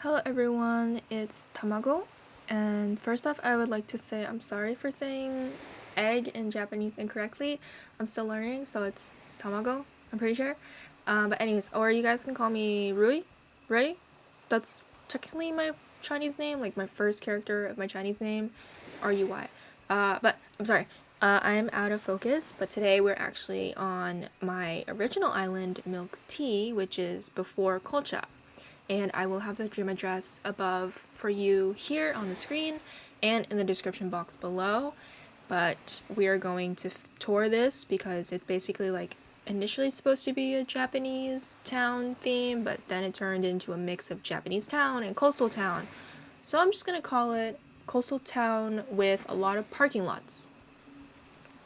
Hello everyone, it's Tamago, and first off I would like to say I'm sorry for saying egg in Japanese incorrectly. I'm still learning, so it's Tamago, I'm pretty sure. But anyways, or you guys can call me Rui? That's technically my Chinese name, like my first character of my Chinese name. It's R-U-Y. But I'm sorry, I am out of focus, but today we're actually on my original island, Milk Tea, which is before Kolcha. And I will have the dream address above for you here on the screen and in the description box below. But we are going to tour this because it's basically like initially supposed to be a Japanese town theme, but then it turned into a mix of Japanese town and coastal town. So I'm just gonna call it coastal town with a lot of parking lots.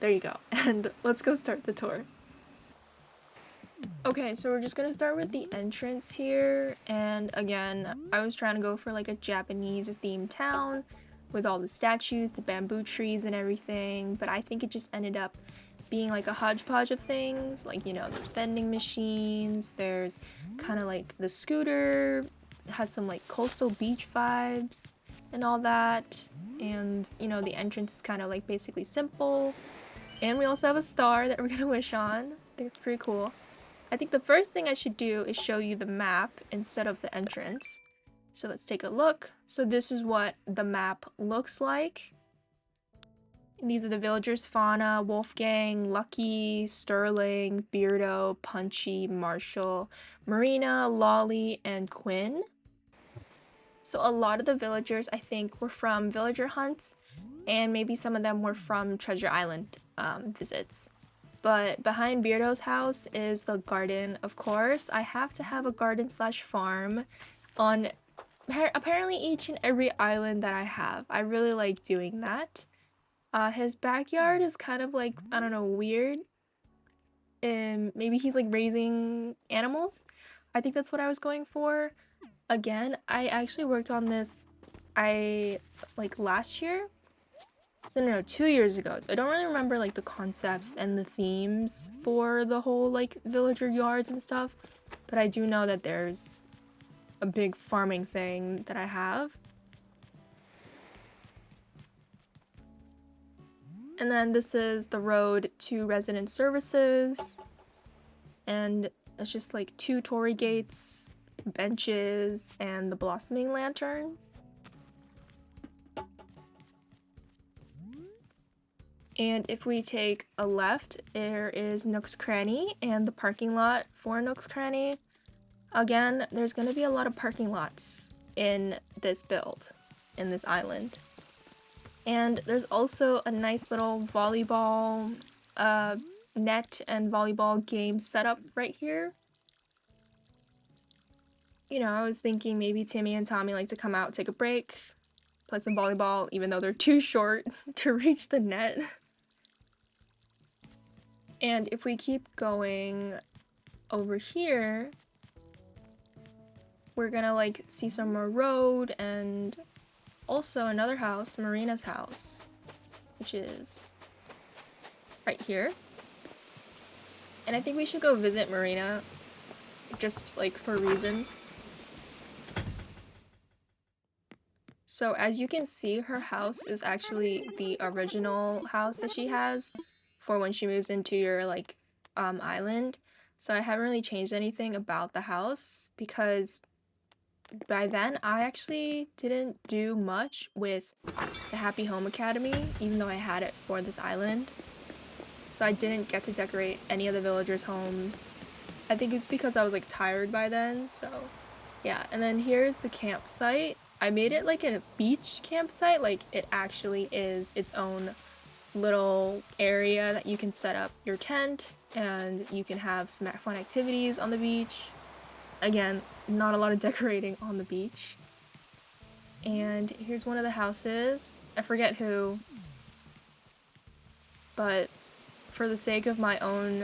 There you go. And let's go start the tour. Okay, so we're just gonna start with the entrance here, and again, I was trying to go for like a Japanese themed town with all the statues, the bamboo trees and everything, but I think it just ended up being like a hodgepodge of things, like, you know, there's vending machines, there's kind of like the scooter, has some like coastal beach vibes and all that, and you know, the entrance is kind of like basically simple, and we also have a star that we're gonna wish on. I think it's pretty cool. I think the first thing I should do is show you the map instead of the entrance. So let's take a look. So this is what the map looks like. And these are the villagers: Fauna, Wolfgang, Lucky, Sterling, Beardo, Punchy, Marshall, Marina, Lolly, and Quinn. So a lot of the villagers, I think, were from villager hunts, and maybe some of them were from Treasure Island visits. But behind Beardo's house is the garden, of course. I have to have a garden slash farm on apparently each and every island that I have. I really like doing that. His backyard is kind of like, I don't know, weird. And maybe he's like raising animals. I think that's what I was going for. Again, I actually worked on this, last year. So no, 2 years ago. So I don't really remember like the concepts and the themes for the whole like villager yards and stuff, but I do know that there's a big farming thing that I have. And then this is the road to resident services, and it's just like 2 torii gates, benches, and the blossoming lanterns. And if we take a left, there is Nook's Cranny and the parking lot for Nook's Cranny. Again, there's going to be a lot of parking lots in this build, in this island. And there's also a nice little volleyball net and volleyball game setup right here. You know, I was thinking maybe Timmy and Tommy like to come out, take a break, play some volleyball, even though they're too short to reach the net. And if we keep going over here, we're gonna like see some more road and also another house, Marina's house, which is right here. And I think we should go visit Marina, just like for reasons. So as you can see, her house is actually the original house that she has for when she moves into your like island. So I haven't really changed anything about the house because by then I actually didn't do much with the Happy Home Academy, even though I had it for this island. So I didn't get to decorate any of the villagers' homes. I think it's because I was like tired by then, so yeah. And then here's the campsite. I made it like a beach campsite, like it actually is its own little area that you can set up your tent and you can have some fun activities on the beach. Again, not a lot of decorating on the beach. And here's one of the houses. I forget who, but for the sake of my own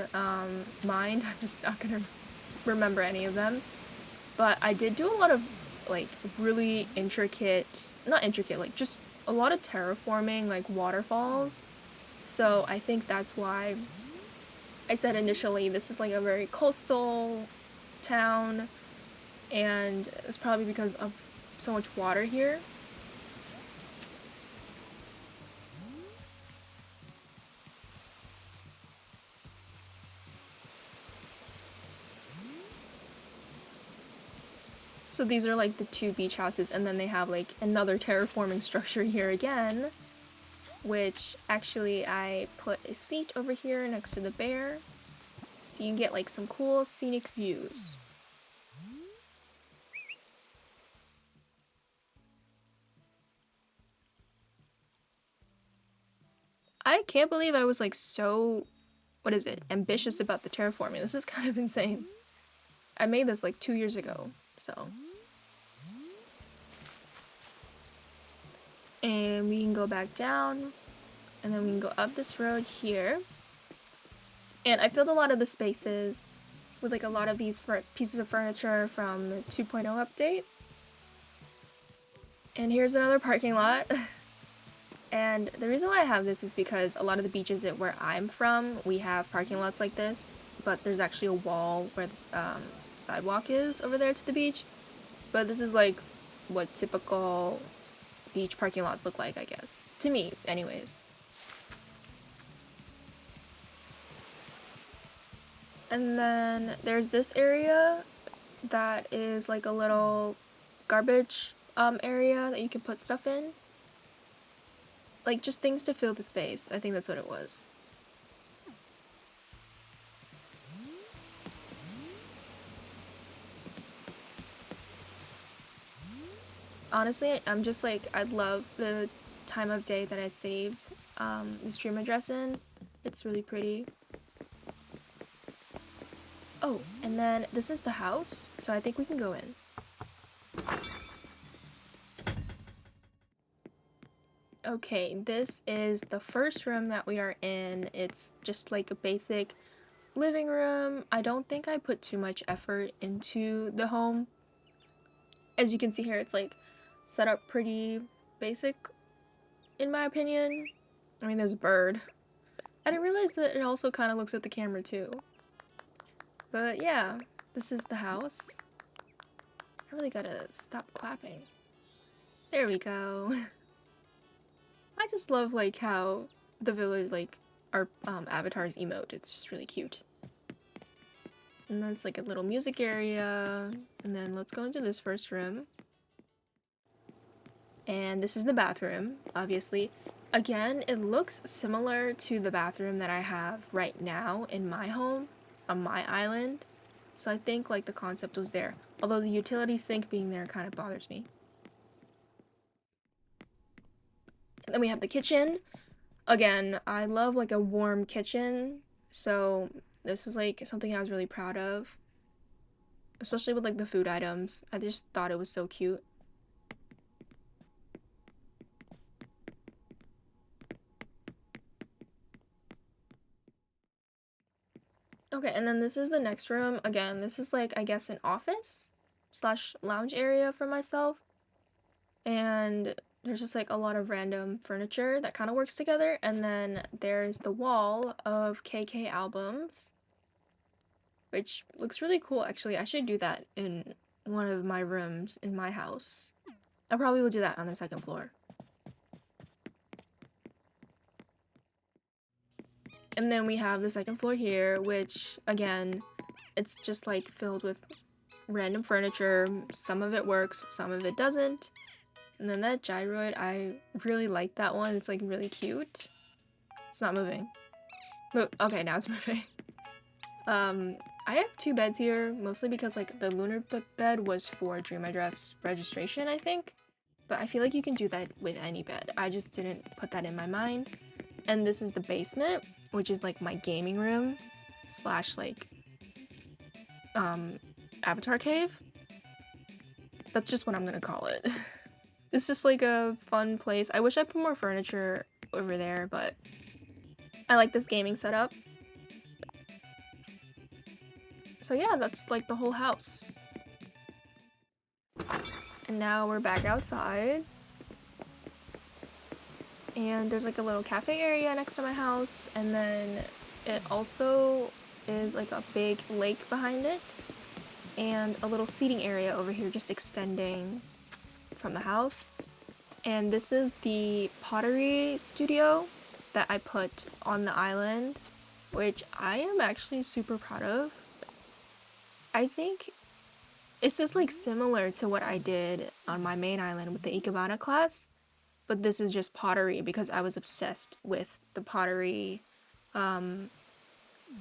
mind, I'm just not gonna remember any of them. But I did do a lot of like really intricate, not intricate, like just a lot of terraforming, like waterfalls. So I think that's why I said initially this is like a very coastal town, and it's probably because of so much water here. So these are like the two beach houses, and then they have like another terraforming structure here again, which actually I put a seat over here next to the bear, so you can get like some cool scenic views. I can't believe I was like so, what is it, ambitious about the terraforming. This is kind of insane. I made this like 2 years ago, so. And we can go back down, and then we can go up this road here. And I filled a lot of the spaces with like a lot of these pieces of furniture from the 2.0 update. And here's another parking lot. And the reason why I have this is because a lot of the beaches where I'm from, we have parking lots like this, but there's actually a wall where this sidewalk is over there to the beach. But this is like what typical beach parking lots look like, I guess. To me, anyways. And then there's this area that is like a little garbage area that you can put stuff in. Like just things to fill the space. I think that's what it was. Honestly, I'm just like, I love the time of day that I saved the stream address in. It's really pretty. Oh, and then this is the house, so I think we can go in. Okay, this is the first room that we are in. It's just like a basic living room. I don't think I put too much effort into the home. As you can see here, it's like set up pretty basic, in my opinion. I mean, there's a bird. I didn't realize that it also kind of looks at the camera too. But yeah, this is the house. I really gotta stop clapping. There we go. I just love like how the village, like our avatars emote. It's just really cute. And that's like a little music area. And then let's go into this first room. And this is the bathroom, obviously. Again, it looks similar to the bathroom that I have right now in my home, on my island. So I think like the concept was there. Although the utility sink being there kind of bothers me. And then we have the kitchen. Again, I love like a warm kitchen. So this was like something I was really proud of. Especially with like the food items. I just thought it was so cute. Okay, and then this is the next room. Again, this is like, I guess, an office slash lounge area for myself. And there's just like a lot of random furniture that kind of works together. And then there's the wall of KK albums, which looks really cool. Actually, I should do that in one of my rooms in my house. I probably will do that on the second floor. And then we have the second floor here, which, again, it's just like filled with random furniture. Some of it works, some of it doesn't. And then that gyroid, I really like that one. It's like really cute. It's not moving. Okay, now it's moving. I have 2 beds here, mostly because like the lunar bed was for dream address registration, I think. But I feel like you can do that with any bed. I just didn't put that in my mind. And this is the basement, which is like my gaming room slash like avatar cave. That's just what I'm gonna call it. It's just like a fun place. I wish I put more furniture over there, but I like this gaming setup. So yeah, that's like the whole house. And now we're back outside. And there's like a little cafe area next to my house, and then it also is like a big lake behind it, and a little seating area over here just extending. from the house. And this is the pottery studio that I put on the island, which I am actually super proud of. I think it's just like similar to what I did on my main island with the Ikebana class, but this is just pottery because I was obsessed with the pottery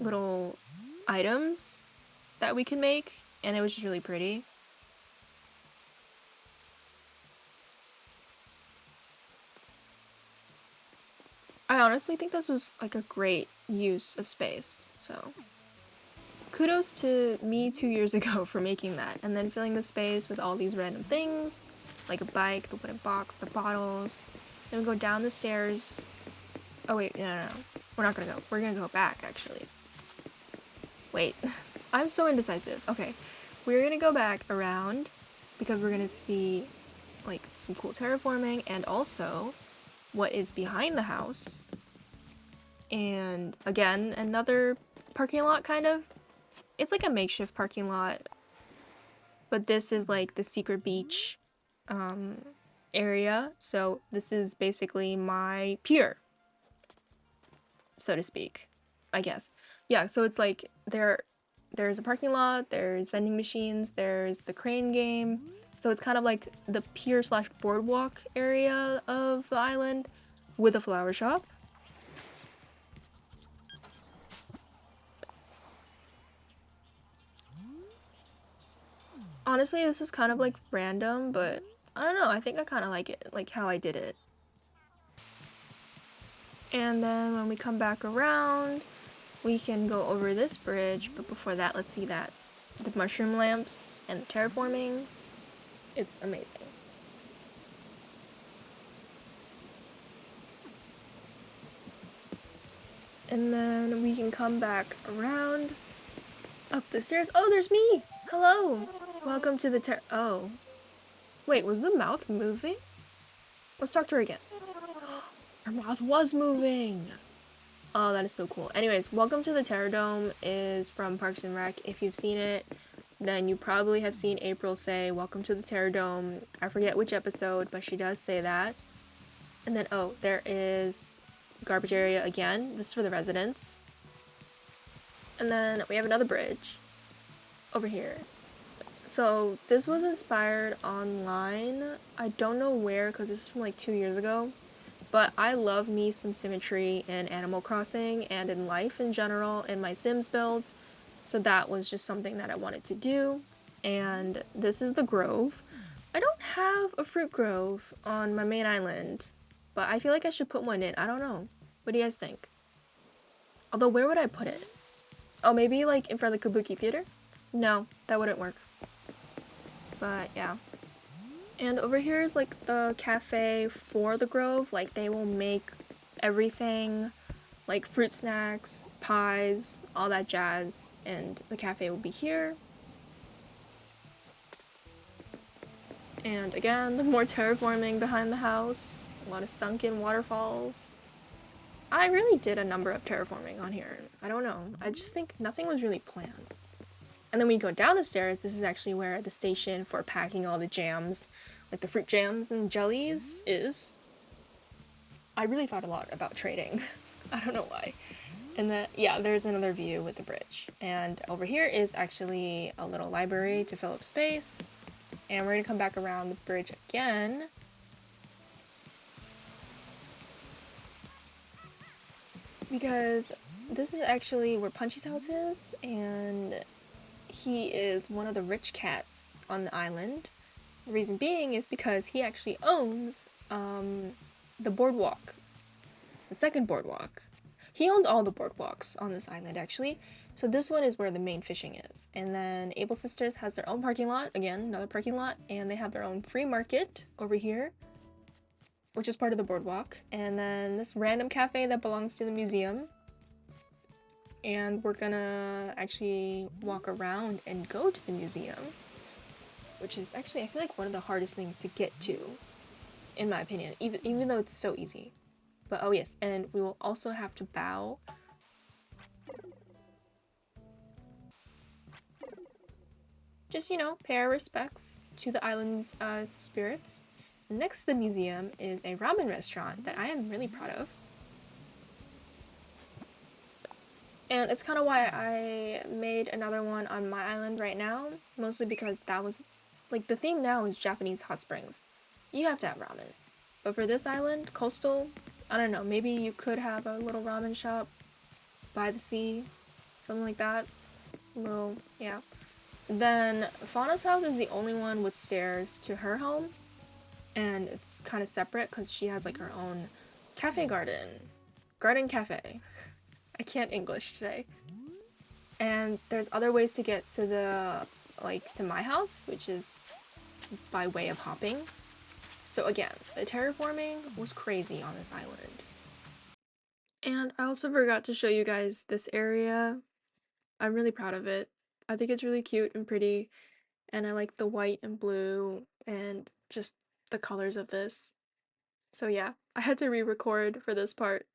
little items that we can make, and it was just really pretty. I honestly think this was like a great use of space, so kudos to me 2 years ago for making that, and then filling the space with all these random things, like a bike, the wooden box, the bottles. Then we go down the stairs. Oh wait, no. We're not gonna go. We're gonna go back, actually. Wait, I'm so indecisive. Okay, we're gonna go back around because we're gonna see like some cool terraforming and also what is behind the house. And again, another parking lot kind of. It's like a makeshift parking lot, but this is like the secret beach area. So this is basically my pier, so to speak, I guess. Yeah, so it's like there's a parking lot, there's vending machines, there's the crane game. So it's kind of like the pier slash boardwalk area of the island with a flower shop. Honestly, this is kind of like random, but I don't know, I think I kind of like it, like how I did it. And then when we come back around, we can go over this bridge, but before that, let's see that. The mushroom lamps and the terraforming. It's amazing. And then we can come back around up the stairs. Oh, there's me! Hello! Welcome to the oh. Wait, was the mouth moving? Let's talk to her again. Her mouth was moving! Oh, that is so cool. Anyways, Welcome to the Terror Dome is from Parks and Rec. If you've seen it, then you probably have seen April say, Welcome to the Terror Dome. I forget which episode, but she does say that. And then, oh, there is garbage area again. This is for the residents. And then we have another bridge over here. So this was inspired online. I don't know where because this is from like 2 years ago. But I love me some symmetry in Animal Crossing and in life in general in my Sims builds. So that was just something that I wanted to do. And this is the grove. I don't have a fruit grove on my main island, but I feel like I should put one in. I don't know. What do you guys think? Although, where would I put it? Oh, maybe like in front of the Kabuki Theater? No, that wouldn't work. But yeah. And over here is like the cafe for the grove. Like they will make everything, like fruit snacks, pies, all that jazz. And the cafe will be here. And again, more terraforming behind the house. A lot of sunken waterfalls. I really did a number of terraforming on here. I don't know. I just think nothing was really planned. And then when you go down the stairs, this is actually where the station for packing all the jams, like the fruit jams and jellies, is. I really thought a lot about trading. I don't know why. And then, yeah, there's another view with the bridge. And over here is actually a little library to fill up space. And we're gonna come back around the bridge again. Because this is actually where Punchy's house is, and he is one of the rich cats on the island. The reason being is because he actually owns the boardwalk, the second boardwalk. He owns all the boardwalks on this island, actually. So this one is where the main fishing is. And then Able Sisters has their own parking lot, again, another parking lot, and they have their own free market over here, which is part of the boardwalk. And then this random cafe that belongs to the museum. And we're gonna actually walk around and go to the museum, which is actually, I feel like, one of the hardest things to get to, in my opinion, even though it's so easy. But oh yes, and we will also have to bow. Just, you know, pay our respects to the island's spirits. next to the museum is a ramen restaurant that I am really proud of. And it's kind of why I made another one on my island right now, mostly because that was, like, the theme now is Japanese hot springs. You have to have ramen. But for this island, coastal, I don't know, maybe you could have a little ramen shop by the sea, something like that. A little, yeah. Then Fauna's house is the only one with stairs to her home, and it's kind of separate because she has like her own cafe garden cafe. I can't English today. And there's other ways to get to to my house, which is by way of hopping. So again, the terraforming was crazy on this island. And I also forgot to show you guys this area. I'm really proud of it. I think it's really cute and pretty, and I like the white and blue and just the colors of this. So yeah, I had to re-record for this part.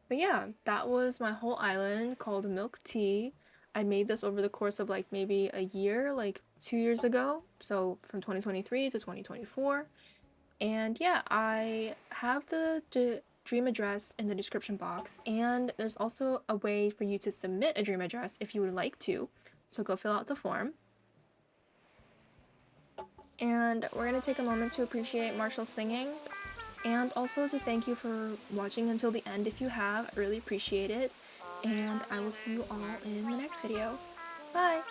But yeah, that was my whole island called Milk Tea. I made this over the course of like maybe a year, like 2 years ago. So from 2023 to 2024. And yeah, I have the dream address in the description box, and there's also a way for you to submit a dream address if you would like to. So go fill out the form. And we're going to take a moment to appreciate Marshall singing, and also to thank you for watching until the end if you have. I really appreciate it. And I will see you all in the next video. Bye!